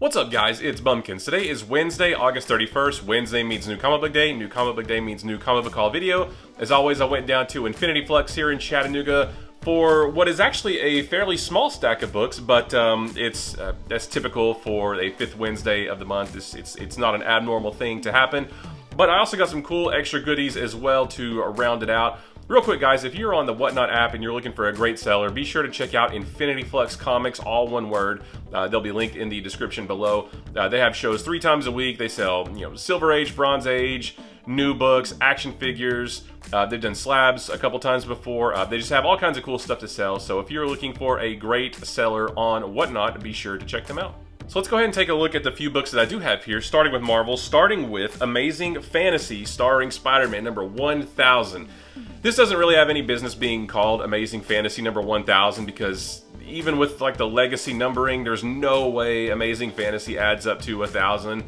What's up, guys? It's Bumpkins. Today is Wednesday, August 31st. Wednesday means New Comic Book Day. New Comic Book Day means New Comic Book Haul video. As always, I went down to Infinity Flux here in Chattanooga for what is actually a fairly small stack of books, but that's typical for a fifth Wednesday of the month. It's not an abnormal thing to happen. But I also got some cool extra goodies as well to round it out. Real quick, guys, if you're on the Whatnot app and you're looking for a great seller, be sure to check out Infinity Flux Comics, all one word. They'll be linked in the description below. They have shows 3 times a week. They sell, Silver Age, Bronze Age, new books, action figures. They've done slabs a couple times before. They just have all kinds of cool stuff to sell. So if you're looking for a great seller on Whatnot, be sure to check them out. So let's go ahead and take a look at the few books that I do have here, starting with Marvel, starting with Amazing Fantasy, starring Spider-Man number 1000. This doesn't really have any business being called Amazing Fantasy number 1000 because even with like the legacy numbering, there's no way Amazing Fantasy adds up to 1000.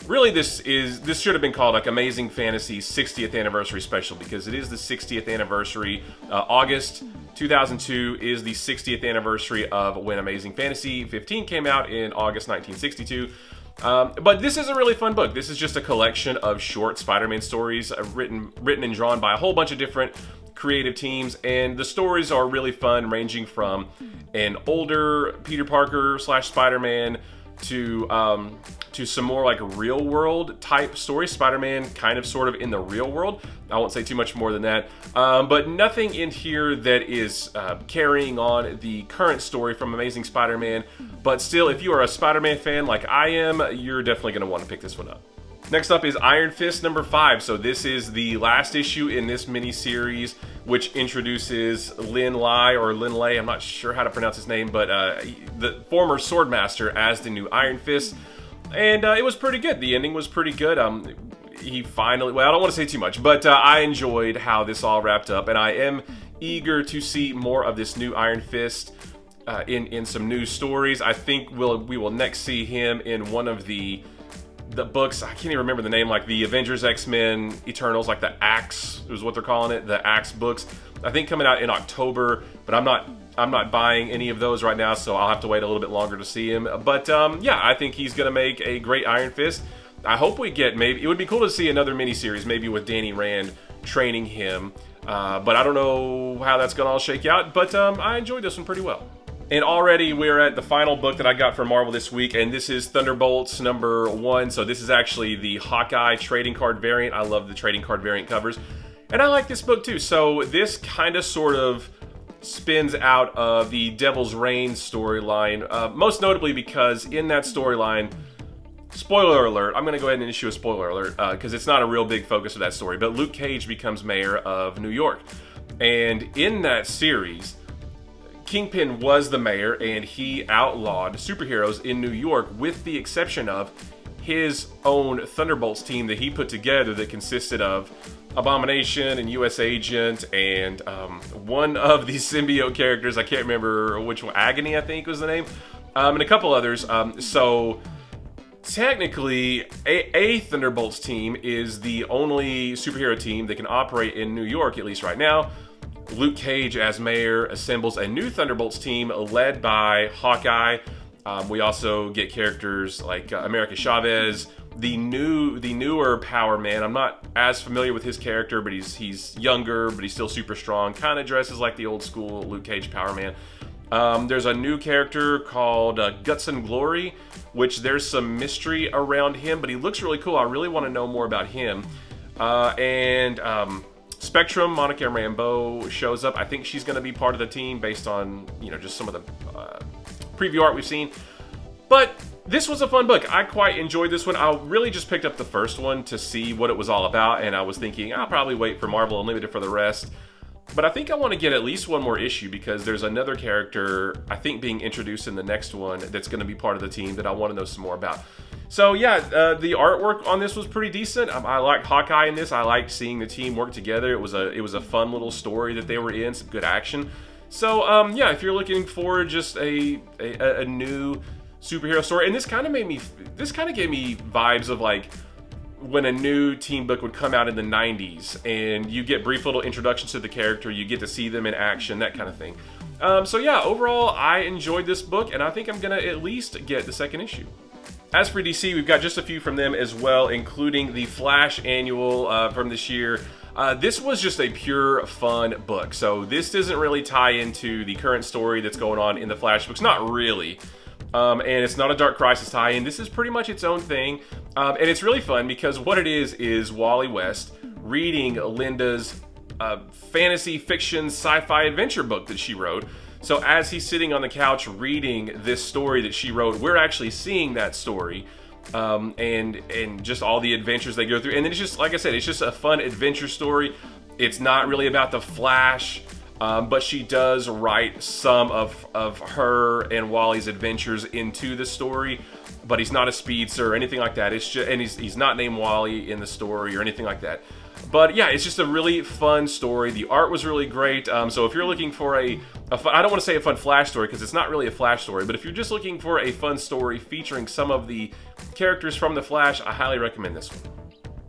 Really, this should have been called like Amazing Fantasy 60th Anniversary Special because it is the 60th anniversary. August 2002 is the 60th anniversary of when Amazing Fantasy 15 came out in August 1962. But this is a really fun book. This is just a collection of short Spider-Man stories written and drawn by a whole bunch of different creative teams, and the stories are really fun, ranging from an older Peter Parker / Spider-Man to some more like real world type stories. Spider-Man kind of sort of in the real world. I won't say too much more than that. But nothing in here that is carrying on the current story from Amazing Spider-Man. But still, if you are a Spider-Man fan like I am, you're definitely going to want to pick this one up. Next up is Iron Fist number 5. So this is the last issue in this mini-series, which introduces Lin Lai, or Lin Lei, I'm not sure how to pronounce his name, but the former Swordmaster as the new Iron Fist. And it was pretty good. The ending was pretty good. He finally, well, I don't want to say too much, but I enjoyed how this all wrapped up, and I am eager to see more of this new Iron Fist in some new stories. I think we will next see him in one of the books. I can't even remember the name, like the Avengers, X-Men, Eternals, like the Axe is what they're calling it, the Axe books. I think coming out in October, but I'm not buying any of those right now, so I'll have to wait a little bit longer to see him. But yeah, I think he's gonna make a great Iron Fist. I hope we get, maybe it would be cool to see another miniseries, maybe with Danny Rand training him. But I don't know how that's gonna all shake out. But I enjoyed this one pretty well. And already we're at the final book that I got from Marvel this week, and this is Thunderbolts number 1. So this is actually the Hawkeye trading card variant. I love the trading card variant covers. And I like this book too. So this kind of sort of spins out of the Devil's Reign storyline, most notably because in that storyline, spoiler alert, I'm going to go ahead and issue a spoiler alert because it's not a real big focus of that story, but Luke Cage becomes mayor of New York. And in that series, Kingpin was the mayor, and he outlawed superheroes in New York with the exception of his own Thunderbolts team that he put together that consisted of Abomination and US Agent and one of the symbiote characters, I can't remember which one, Agony I think was the name, and a couple others. So technically, a Thunderbolts team is the only superhero team that can operate in New York, at least right now. Luke Cage, as mayor, assembles a new Thunderbolts team led by Hawkeye. We also get characters like America Chavez, the newer Power Man. I'm not as familiar with his character, but he's younger, but he's still super strong. Kind of dresses like the old school Luke Cage Power Man. There's a new character called Guts and Glory, which there's some mystery around him, but he looks really cool. I really want to know more about him. Spectrum, Monica Rambeau shows up. I think she's going to be part of the team based on, just some of the preview art we've seen. But this was a fun book. I quite enjoyed this one. I really just picked up the first one to see what it was all about, and I was thinking I'll probably wait for Marvel Unlimited for the rest. But I think I want to get at least one more issue because there's another character, I think, being introduced in the next one that's going to be part of the team that I want to know some more about. So yeah, the artwork on this was pretty decent. I liked Hawkeye in this. I liked seeing the team work together. It was a fun little story that they were in, some good action. So yeah, if you're looking for just a new superhero story, and this kind of gave me vibes of like when a new team book would come out in the 90s and you get brief little introductions to the character, you get to see them in action, that kind of thing. So yeah, overall I enjoyed this book, and I think I'm gonna at least get the second issue. As for DC, we've got just a few from them as well, including the Flash annual from this year. This was just a pure fun book. So this doesn't really tie into the current story that's going on in the Flash books. Not really. And it's not a Dark Crisis tie-in. This is pretty much its own thing. And it's really fun because what it is Wally West reading Linda's fantasy fiction sci-fi adventure book that she wrote. So as he's sitting on the couch reading this story that she wrote, we're actually seeing that story. And just all the adventures they go through. And it's just, like I said, it's just a fun adventure story. It's not really about the Flash, but she does write some of her and Wally's adventures into the story. But he's not a speedster or anything like that. It's just, and he's not named Wally in the story or anything like that. But yeah, it's just a really fun story. The art was really great. So if you're looking for I don't want to say a fun Flash story because it's not really a Flash story, but if you're just looking for a fun story featuring some of the characters from the Flash, I highly recommend this one.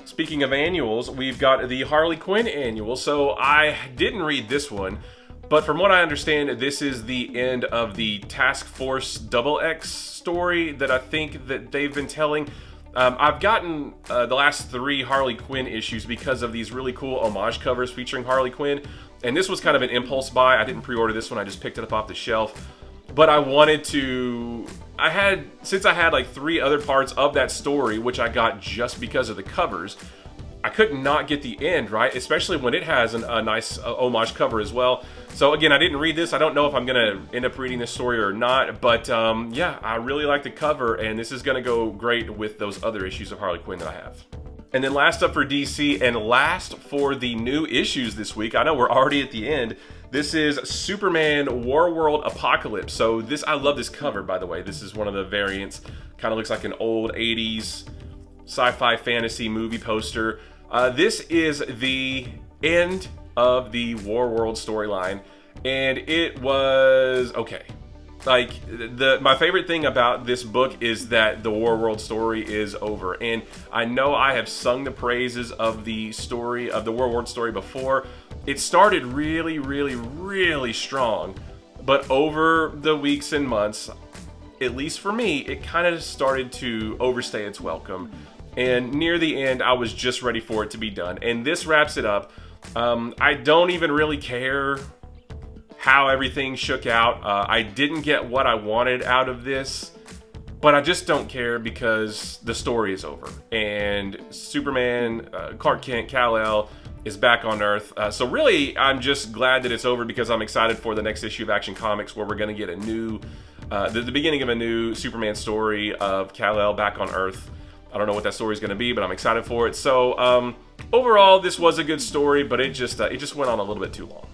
Speaking of annuals, we've got the Harley Quinn annual. So I didn't read this one, but from what I understand, this is the end of the Task Force XX story that I think that they've been telling. I've gotten the last 3 Harley Quinn issues because of these really cool homage covers featuring Harley Quinn. And this was kind of an impulse buy. I didn't pre-order this one. I just picked it up off the shelf. But I wanted to... Since I had like 3 other parts of that story, which I got just because of the covers, I could not get the end, right? Especially when it has a nice homage cover as well. So again, I didn't read this. I don't know if I'm going to end up reading this story or not. But yeah, I really like the cover. And this is going to go great with those other issues of Harley Quinn that I have. And then last up for DC and last for the new issues this week. I know we're already at the end. This is Superman Warworld Apocalypse. So this, I love this cover, by the way. This is one of the variants. Kind of looks like an old 80s sci-fi fantasy movie poster. This is the end of the Warworld storyline, and it was okay. Like, my favorite thing about this book is that the Warworld story is over. And I know I have sung the praises of the story, of the Warworld story before. It started really, really, really strong. But over the weeks and months, at least for me, it kind of started to overstay its welcome. And near the end, I was just ready for it to be done. And this wraps it up. I don't even really care how everything shook out. I didn't get what I wanted out of this, but I just don't care because the story is over. And Superman, Clark Kent, Kal-El is back on Earth. So really, I'm just glad that it's over because I'm excited for the next issue of Action Comics where we're going to get a new, the beginning of a new Superman story of Kal-El back on Earth. I don't know what that story is going to be, but I'm excited for it. So overall, this was a good story, but it just went on a little bit too long.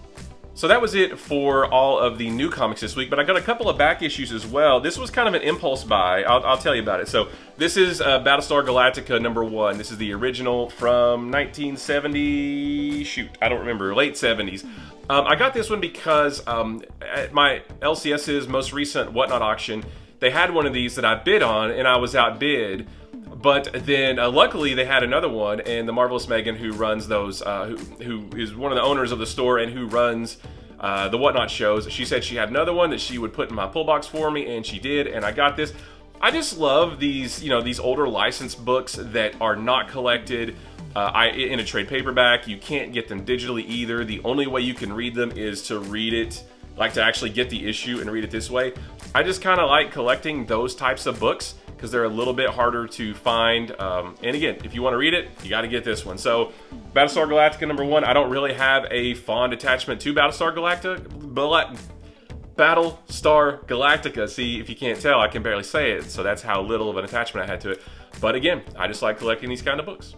So that was it for all of the new comics this week, but I got a couple of back issues as well. This was kind of an impulse buy. I'll tell you about it. So this is Battlestar Galactica #1. This is the original from 1970, shoot, I don't remember, late 70s. I got this one because at my LCS's most recent Whatnot auction, they had one of these that I bid on, and I was outbid. But then, luckily, they had another one, and the Marvelous Megan, who runs those, who is one of the owners of the store and who runs the Whatnot shows, she said she had another one that she would put in my pull box for me, and she did, and I got this. I just love these, you know, these older licensed books that are not collected in a trade paperback. You can't get them digitally either. The only way you can read them is to read it, like to actually get the issue and read it this way. I just kind of like collecting those types of books because they're a little bit harder to find. And again, if you want to read it, you got to get this one. So, Battlestar Galactica #1. I don't really have a fond attachment to Battlestar Galactica. See, if you can't tell, I can barely say it. So that's how little of an attachment I had to it. But again, I just like collecting these kind of books.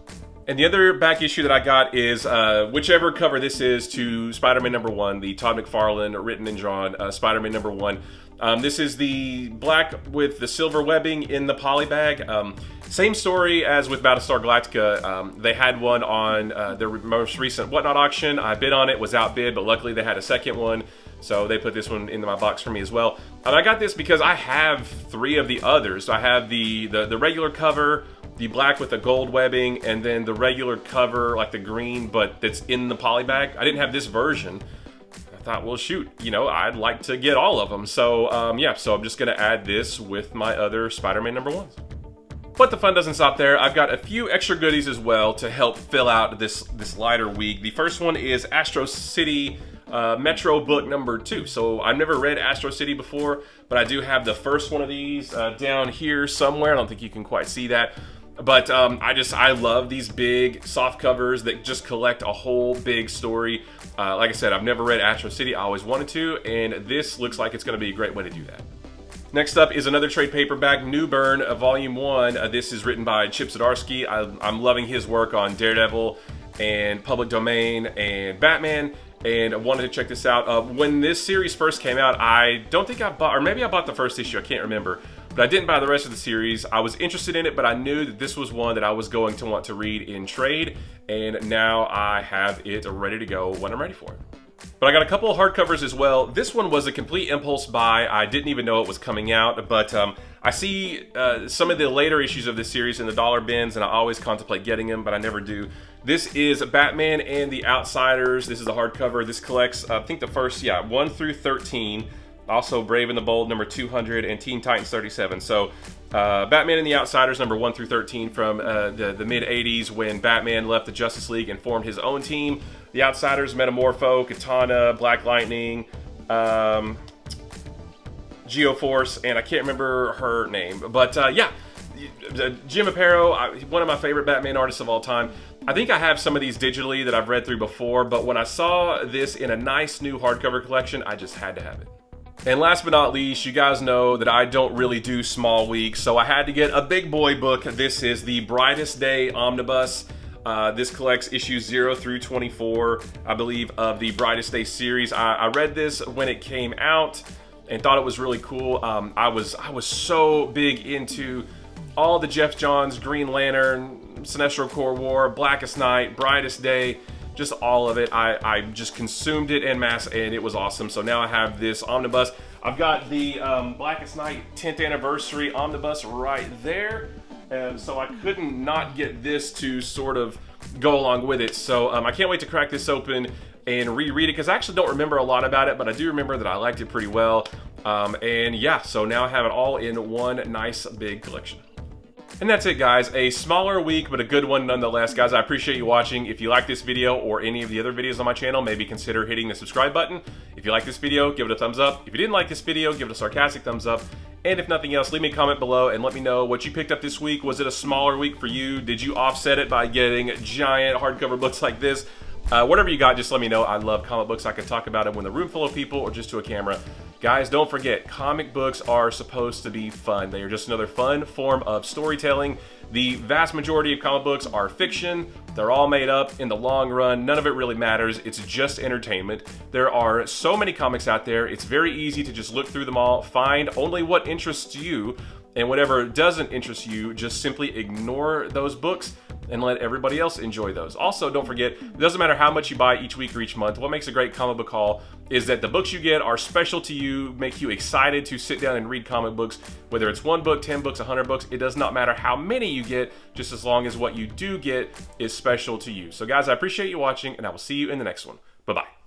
And the other back issue that I got is whichever cover this is to Spiderman #1, the Todd McFarlane written and drawn Spiderman #1. This is the black with the silver webbing in the poly bag. Same story as with Battlestar Galactica. They had one on their most recent Whatnot auction. I bid on it, was outbid, but luckily they had a second one. So they put this one into my box for me as well. And I got this because I have 3 of the others. So I have the regular cover, the black with the gold webbing, and then the regular cover, like the green, but that's in the poly bag. I didn't have this version. I thought, well, shoot, you know, I'd like to get all of them. So, yeah, so I'm just going to add this with my other Spider-Man #1s. But the fun doesn't stop there. I've got a few extra goodies as well to help fill out this lighter week. The first one is Astro City Metro book number 2. So I've never read Astro City before, but I do have the first one of these down here somewhere. I don't think you can quite see that. But I love these big soft covers that just collect a whole big story. Like I said, I've never read Astro City. I always wanted to, and this looks like it's going to be a great way to do that. Next up is another trade paperback, New Burn, Volume 1. This is written by Chip Zdarsky. I'm loving his work on Daredevil and Public Domain and Batman, and I wanted to check this out. When this series first came out, I don't think I bought, or maybe I bought the first issue, I can't remember, but I didn't buy the rest of the series. I was interested in it, but I knew that this was one that I was going to want to read in trade, and now I have it ready to go when I'm ready for it. But I got a couple of hardcovers as well. This one was a complete impulse buy. I didn't even know it was coming out, but I see some of the later issues of this series in the dollar bins, and I always contemplate getting them, but I never do. This is Batman and the Outsiders. This is a hardcover. This collects, I think the first, 1 through 13. Also Brave and the Bold number 200 and Teen Titans 37. So Batman and the Outsiders number 1 through 13 from the mid-80s when Batman left the Justice League and formed his own team. The Outsiders, Metamorpho, Katana, Black Lightning, Geoforce, and I can't remember her name. But yeah, Jim Aparo, one of my favorite Batman artists of all time. I think I have some of these digitally that I've read through before, but when I saw this in a nice new hardcover collection, I just had to have it. And last but not least, you guys know that I don't really do small weeks, so I had to get a big boy book. This is the Brightest Day Omnibus. This collects issues 0 through 24, I believe, of the Brightest Day series. I read this when it came out and thought it was really cool. I was so big into all the Jeff Johns, Green Lantern, Sinestro Corps War, Blackest Night, Brightest Day, just all of it. I just consumed it en masse, and it was awesome. So now I have this omnibus. I've got the Blackest Night 10th anniversary omnibus right there. So I couldn't not get this to sort of go along with it. So I can't wait to crack this open and reread it, because I actually don't remember a lot about it, but I do remember that I liked it pretty well. And yeah, so now I have it all in one nice big collection. And that's it, guys. A smaller week, but a good one nonetheless. Guys, I appreciate you watching. If you like this video or any of the other videos on my channel, maybe consider hitting the subscribe button. If you like this video, give it a thumbs up. If you didn't like this video, give it a sarcastic thumbs up. And if nothing else, leave me a comment below and let me know what you picked up this week. Was it a smaller week for you? Did you offset it by getting giant hardcover books like this? Whatever you got, just let me know. I love comic books. I can talk about them with a room full of people or just to a camera. Guys, don't forget, comic books are supposed to be fun. They are just another fun form of storytelling. The vast majority of comic books are fiction. They're all made up. In the long run, none of it really matters. It's just entertainment. There are so many comics out there. It's very easy to just look through them all, find only what interests you, and whatever doesn't interest you, just simply ignore those books and let everybody else enjoy those. Also, don't forget, it doesn't matter how much you buy each week or each month. What makes a great comic book haul is that the books you get are special to you, make you excited to sit down and read comic books. Whether it's 1 book, 10 books, 100 books, it does not matter how many you get, just as long as what you do get is special to you. So guys, I appreciate you watching, and I will see you in the next one. Bye-bye.